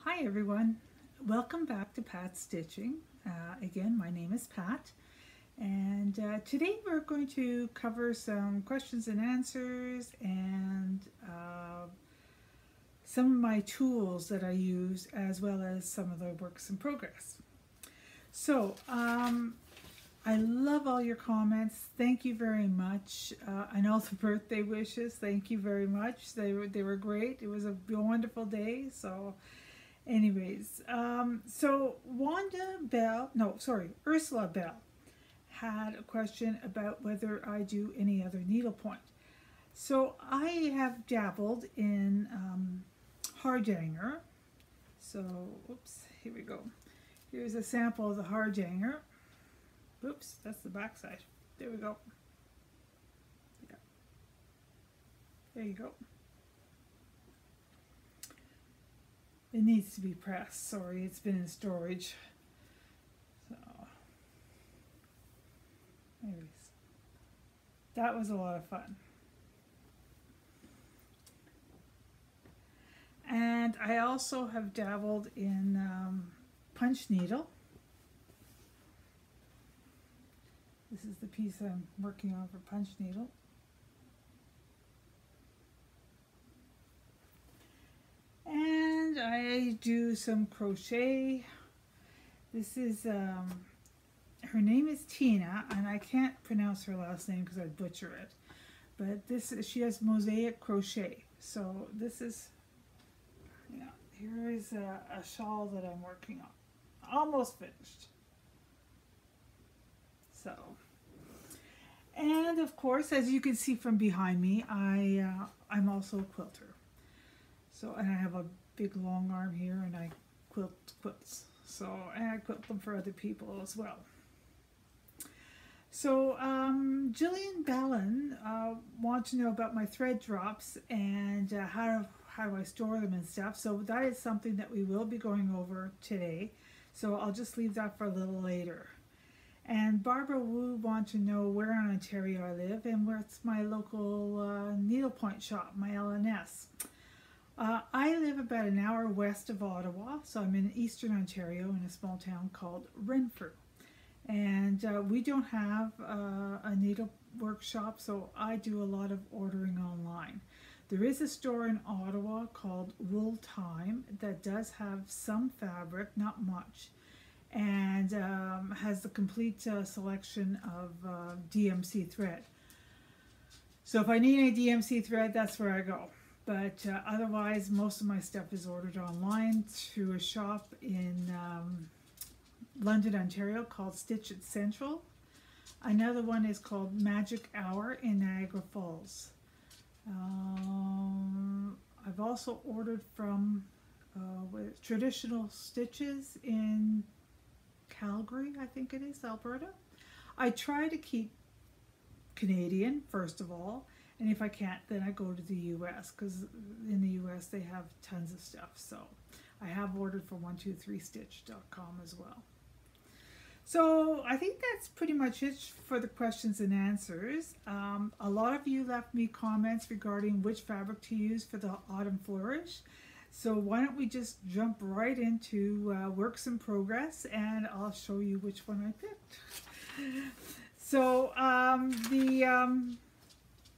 Hi everyone, welcome back to Pat's Stitching. Again, my name is Pat, and today we're going to cover some questions and answers and some of my tools that I use, as well as some of the works in progress. So, I love all your comments. Thank you very much. And all the birthday wishes. Thank you very much. They were great. It was a wonderful day. So anyways, so Ursula Bell had a question about whether I do any other needlepoint. So I have dabbled in hardanger. So, oops, here we go. Here's a sample of the hardanger. Oops, that's the back side. There we go. Yeah. There you go. It needs to be pressed. Sorry, it's been in storage. So, anyways, that was a lot of fun. And I also have dabbled in punch needle. This is the piece I'm working on for punch needle. And I do some crochet. This is, her name is Tina, and I can't pronounce her last name because I'd butcher it. But she has Mosaic Crochet. So this is, yeah, here is a shawl that I'm working on. Almost finished. So, and of course, as you can see from behind me, I'm also a quilter. So, and I have a big long arm here, and I quilt quilts. So, and I quilt them for other people as well. So, Jillian Ballin wants to know about my thread drops and how do I store them and stuff. So that is something that we will be going over today. So I'll just leave that for a little later. And Barbara Wu wants to know where in Ontario I live and where's my local needlepoint shop, my LNS. I live about an hour west of Ottawa, so I'm in eastern Ontario in a small town called Renfrew. And we don't have a needle workshop, so I do a lot of ordering online. There is a store in Ottawa called Wool Time that does have some fabric, not much, and has the complete selection of DMC thread. So if I need any DMC thread, that's where I go. But otherwise, most of my stuff is ordered online through a shop in London, Ontario called Stitch It Central. Another one is called Magic Hour in Niagara Falls. I've also ordered from Traditional Stitches in Calgary, I think it is, Alberta. I try to keep Canadian, first of all, and if I can't, then I go to the US, because in the US they have tons of stuff. So I have ordered from 123stitch.com as well. So I think that's pretty much it for the questions and answers. A lot of you left me comments regarding which fabric to use for the Autumn Flourish. So why don't we just jump right into works in progress, and I'll show you which one I picked. So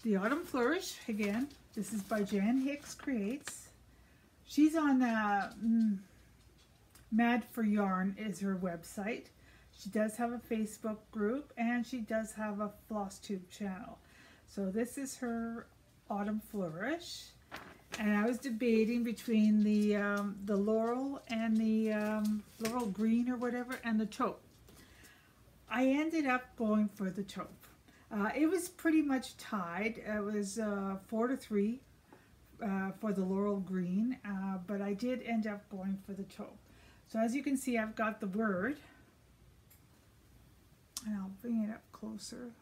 the Autumn Flourish, again, this is by Jan Hicks Creates. She's on Mad for Yarn is her website. She does have a Facebook group, and she does have a Flosstube channel. So this is her Autumn Flourish. And I was debating between the laurel and the laurel green or whatever, and the taupe. I ended up going for the taupe. It was pretty much tied. It was 4-3 for the laurel green, but I did end up going for the taupe. So as you can see, I've got the word, and I'll bring it up closer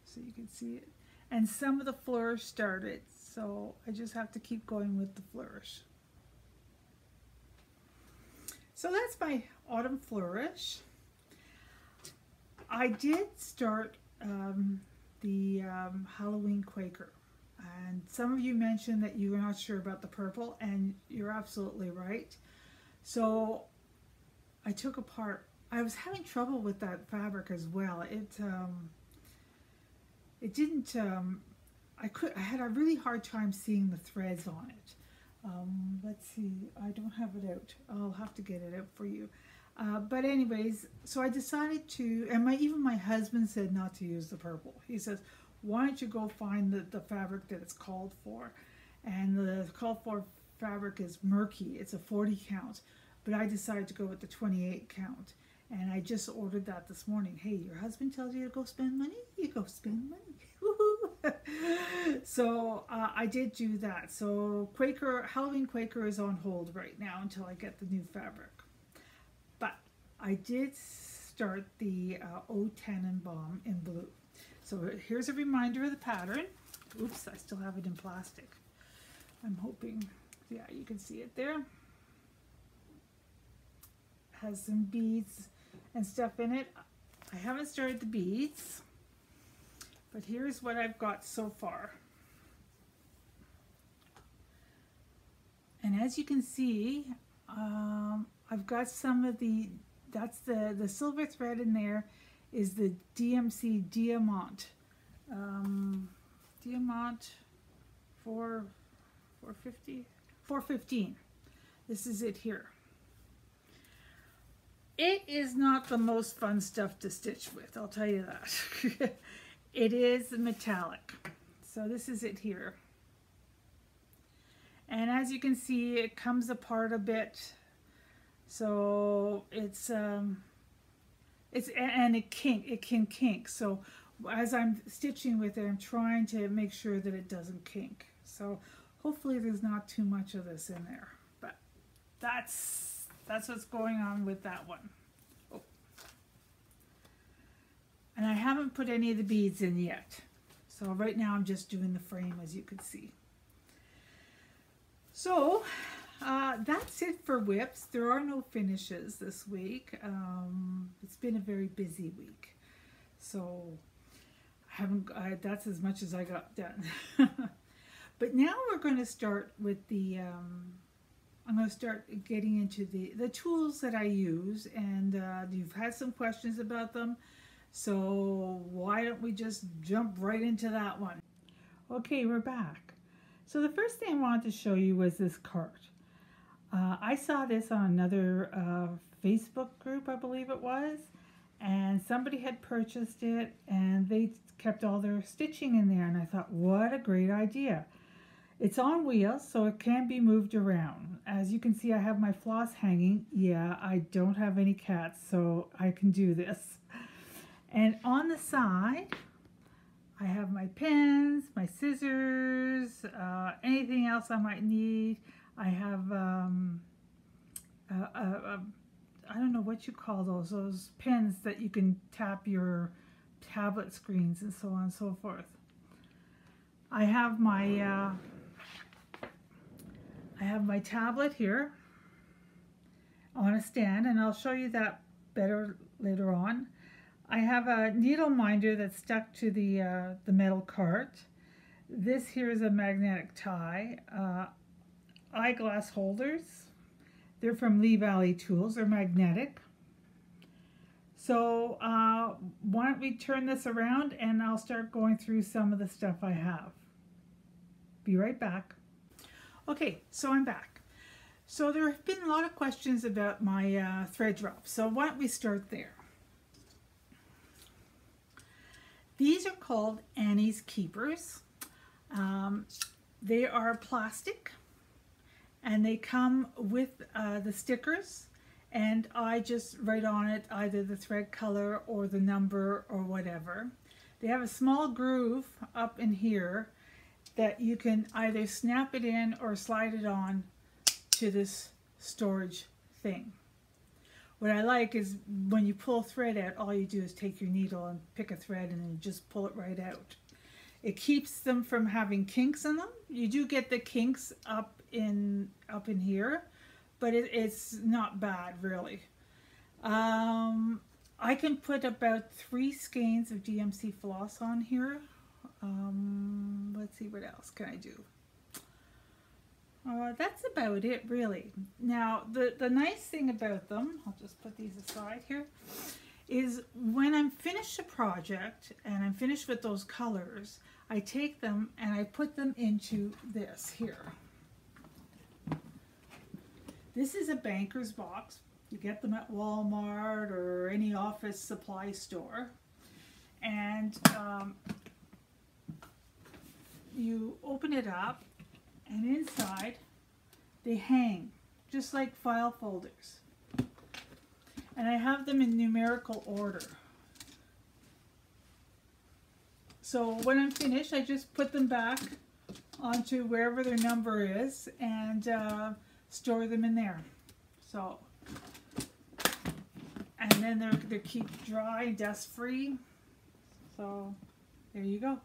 so you can see it. And some of the flourish started, so I just have to keep going with the flourish. So that's my Autumn Flourish. I did start the Halloween Quaker, and some of you mentioned that you were not sure about the purple, and you're absolutely right. So I took apart, I was having trouble with that fabric as well. It didn't, I had a really hard time seeing the threads on it. Let's see, I don't have it out. I'll have to get it out for you. But anyways, so I decided to, and even my husband said not to use the purple. He says, why don't you go find the fabric that it's called for? And the called for fabric is murky. It's a 40 count. But I decided to go with the 28 count. And I just ordered that this morning. Hey, your husband tells you to go spend money? You go spend money. Woohoo! So I did do that. So Halloween Quaker is on hold right now until I get the new fabric. But I did start the O Tannenbaum in blue. So here's a reminder of the pattern. Oops, I still have it in plastic. I'm hoping, yeah, you can see it there. Has some beads and stuff in it. I haven't started the beads, but here's what I've got so far. And as you can see, I've got some of that's the silver thread in there is the DMC Diamant. Diamant 415. This is it here. It is not the most fun stuff to stitch with, I'll tell you that. It is metallic. So this is it here. And as you can see, it comes apart a bit. So it can kink. So as I'm stitching with it, I'm trying to make sure that it doesn't kink. So hopefully there's not too much of this in there. But that's what's going on with that one. Oh. And I haven't put any of the beads in yet. So right now I'm just doing the frame, as you can see. So that's it for whips. There are no finishes this week. It's been a very busy week. So that's as much as I got done. But now we're going to start with I'm going to start getting into the tools that I use, and you've had some questions about them, so why don't we just jump right into that one. Okay, we're back. So the first thing I wanted to show you was this cart. I saw this on another Facebook group, I believe it was, and somebody had purchased it and they kept all their stitching in there, and I thought, what a great idea. It's on wheels, so it can be moved around. As you can see, I have my floss hanging. Yeah, I don't have any cats, so I can do this. And on the side, I have my pins, my scissors, anything else I might need. I have, I don't know what you call those pins that you can tap your tablet screens and so on and so forth. I have my tablet here on a stand, and I'll show you that better later on. I have a needle minder that's stuck to the metal cart. This here is a magnetic tie. Eyeglass holders. They're from Lee Valley Tools. They're magnetic. So why don't we turn this around and I'll start going through some of the stuff I have. Be right back. Okay, so I'm back. So there have been a lot of questions about my thread drops. So why don't we start there? These are called Annie's Keepers. They are plastic and they come with the stickers, and I just write on it either the thread color or the number or whatever. They have a small groove up in here that you can either snap it in or slide it on to this storage thing. What I like is when you pull thread out, all you do is take your needle and pick a thread and then just pull it right out. It keeps them from having kinks in them. You do get the kinks up in here, but it's not bad really. I can put about 3 skeins of DMC floss on here. Let's see, what else can I do? that's about it really. Now the nice thing about them, I'll just put these aside here, is when I'm finished a project and I'm finished with those colors, I take them and I put them into this here. This is a banker's box. You get them at Walmart or any office supply store. And you open it up, and inside they hang just like file folders. And I have them in numerical order. So when I'm finished, I just put them back onto wherever their number is and store them in there. So, and then they're keep dry, dust free. So there you go.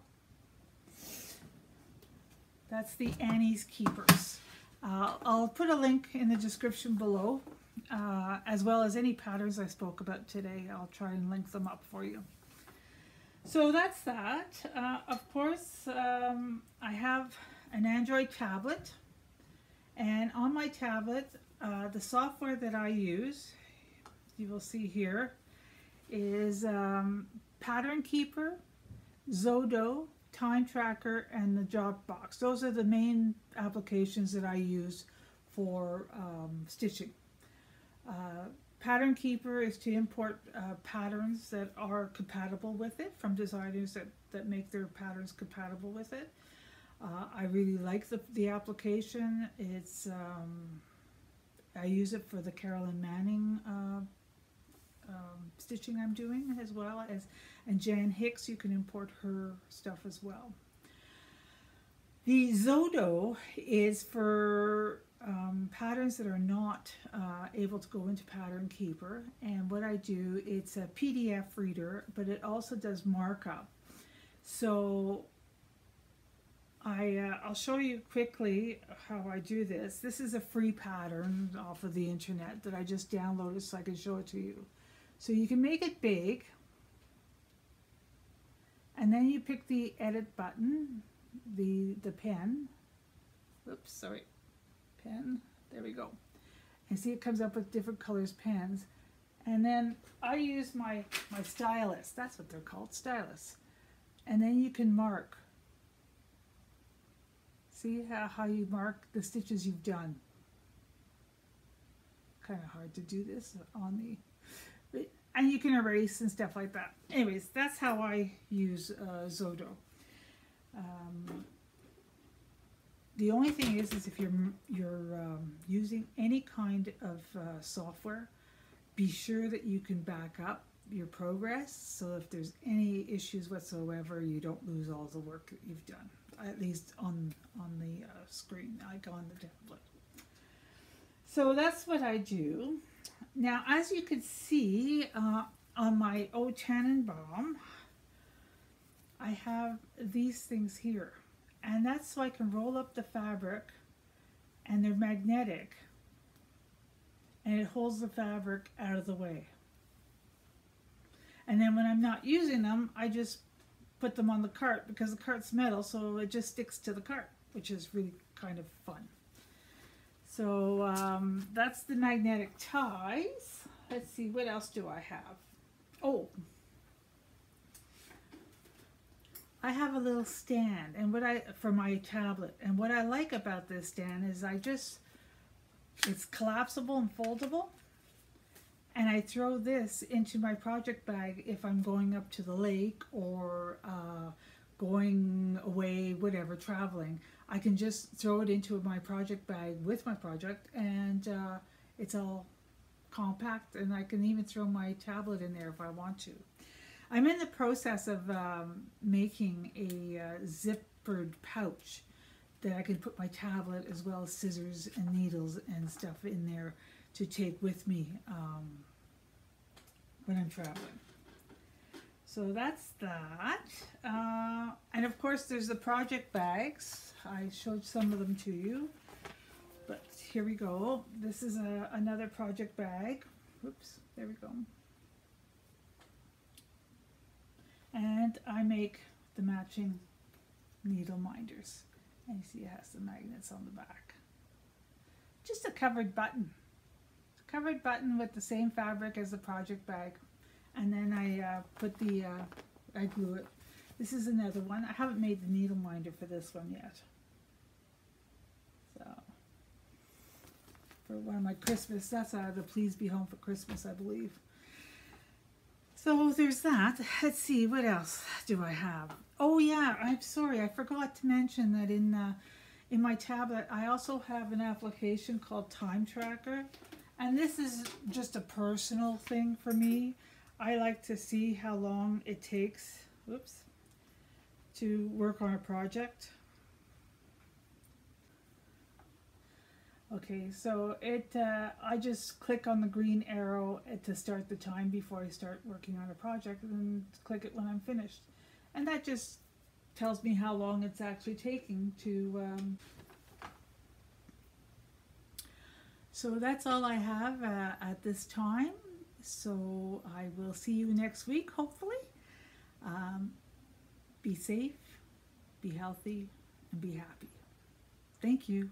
That's the Annie's Keepers. I'll put a link in the description below, as well as any patterns I spoke about today. I'll try and link them up for you. So that's that. Of course, I have an Android tablet, and on my tablet, the software that I use, you will see here, is Pattern Keeper, Zodo, Time Tracker, and the Dropbox. Those are the main applications that I use for stitching. Pattern Keeper is to import patterns that are compatible with it from designers that make their patterns compatible with it. I really like the application. It's I use it for the Carolyn Manning stitching I'm doing, as well as, and Jan Hicks, you can import her stuff as well. The Zodo is for patterns that are not able to go into Pattern Keeper, and what I do, it's a PDF reader, but it also does markup. So I'll show you quickly how I do this. This is a free pattern off of the internet that I just downloaded so I can show it to you. So you can make it big, and then you pick the edit button, the pen. Oops, sorry. Pen, there we go. And see, it comes up with different colors pens. And then I use my stylus. That's what they're called, stylus. And then you can mark. See how you mark the stitches you've done. Kind of hard to do this on the, and you can erase and stuff like that. Anyways, that's how I use Zodo. The only thing is if you're using any kind of software, be sure that you can back up your progress, so if there's any issues whatsoever, you don't lose all the work that you've done, at least on the screen, like on the tablet. So that's what I do. Now, as you can see on my O Tannenbaum, I have these things here. And that's so I can roll up the fabric, and they're magnetic, and it holds the fabric out of the way. And then when I'm not using them, I just put them on the cart, because the cart's metal, so it just sticks to the cart, which is really kind of fun. So that's the magnetic ties. Let's see, what else do I have? Oh, I have a little stand, and for my tablet, and what I like about this stand is it's collapsible and foldable, and I throw this into my project bag if I'm going up to the lake or going away, whatever, traveling. I can just throw it into my project bag with my project, and it's all compact, and I can even throw my tablet in there if I want to. I'm in the process of making a zippered pouch that I can put my tablet as well as scissors and needles and stuff in there to take with me when I'm traveling. So that's that. And of course there's the project bags. I showed some of them to you, but here we go. This is another project bag. Oops, there we go. And I make the matching needle minders. And you see it has the magnets on the back. just a covered button. Covered button with the same fabric as the project bag. And then I put the, I glue it. This is another one. I haven't made the needle minder for this one yet. So, for one of my Christmas, that's the Please Be Home for Christmas, I believe. So there's that. Let's see, what else do I have? Oh yeah, I'm sorry, I forgot to mention that in my tablet, I also have an application called Time Tracker. And this is just a personal thing for me. I like to see how long it takes, whoops, to work on a project. Okay, so I just click on the green arrow to start the time before I start working on a project, and then click it when I'm finished. And that just tells me how long it's actually taking to so that's all I have at this time. So I will see you next week, hopefully. Be safe, be healthy, and be happy. Thank you.